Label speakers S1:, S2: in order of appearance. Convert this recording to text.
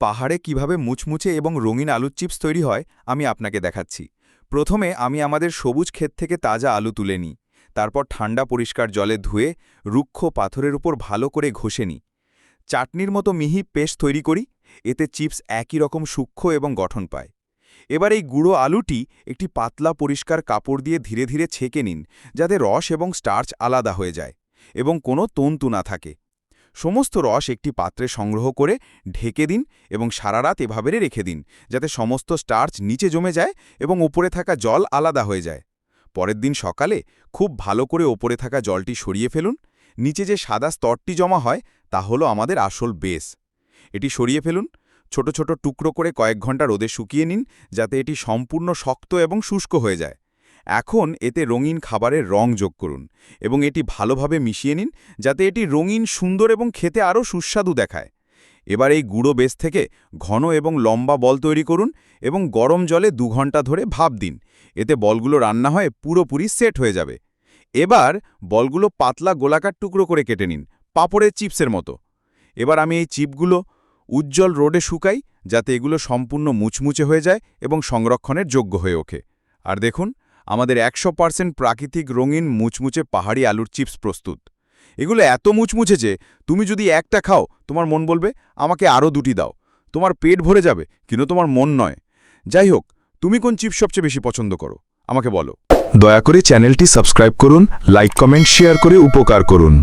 S1: পাহাড়ে কিভাবে মুচমুচে এবং রঙিন আলুর চিপস তৈরি হয় আমি আপনাকে দেখাচ্ছি। প্রথমে আমি আমাদের সবুজ ক্ষেত থেকে তাজা আলু তুলে নিই। তারপর ঠান্ডা পরিষ্কার জলে ধুয়ে রুক্ষ পাথরের উপর ভালো করে ঘষে নিই। চাটনির মতো মিহি পেস্ট তৈরি করি। এতে চিপস একই রকম সূক্ষ্ম এবং গঠন পায়। এবার এই গুঁড়ো আলুটি একটি পাতলা পরিষ্কার কাপড় দিয়ে ধীরে ধীরে ছেঁকে নিন, যাতে রস এবং স্টার্চ আলাদা হয়ে যায় এবং কোনো তন্তু না থাকে। সমস্ত রস একটি পাত্রে সংগ্রহ করে ঢেকে দিন এবং সারা রাত এভাবে রেখে দিন, যাতে সমস্ত স্টার্চ নিচে জমে যায় এবং ওপরে থাকা জল আলাদা হয়ে যায়। পরের দিন সকালে খুব ভালো করে ওপরে থাকা জলটি সরিয়ে ফেলুন। নিচে যে সাদা স্তরটি জমা হয় তা হলো আমাদের আসল বেস। এটি সরিয়ে ফেলুন। ছোট ছোট টুকরো করে কয়েক ঘন্টা রোদে শুকিয়ে নিন, যাতে এটি সম্পূর্ণ শক্ত এবং শুষ্ক হয়ে যায়। এখন এতে রঙিন খাবারের রং যোগ করুন এবং এটি ভালোভাবে মিশিয়ে নিন, যাতে এটি রঙিন, সুন্দর এবং খেতে আরও সুস্বাদু দেখায়। এবার এই গুঁড়ো বেস থেকে ঘন এবং লম্বা বল তৈরি করুন এবং গরম জলে 2 ঘন্টা ধরে ভাপ দিন। এতে বলগুলো রান্না হয়ে পুরোপুরি সেট হয়ে যাবে। এবার বলগুলো পাতলা গোলাকার টুকরো করে কেটে নিন, পাঁপড়ের চিপসের মতো। এবার আমি এই চিপগুলো উজ্জ্বল রোদে শুকাই, যাতে এগুলো সম্পূর্ণ মুচমুচে হয়ে যায় এবং সংরক্ষণের যোগ্য হয়ে ওঠে। আর দেখুন, আমাদের 100% প্রাকৃতিক রঙিন মুচমুচে পাহাড়ি আলুর চিপস প্রস্তুত। এগুলো এত মুচমুচে যে তুমি যদি একটা খাও, তোমার মন বলবে আমাকে আরও 2টি দাও। তোমার পেট ভরে যাবে, কিন্তু তোমার মন নয়। যাই হোক, তুমি কোন চিপস সবচেয়ে বেশি পছন্দ করো আমাকে বলো।
S2: দয়া করে চ্যানেলটি সাবস্ক্রাইব করুন, লাইক কমেন্ট শেয়ার করে উপকার করুন।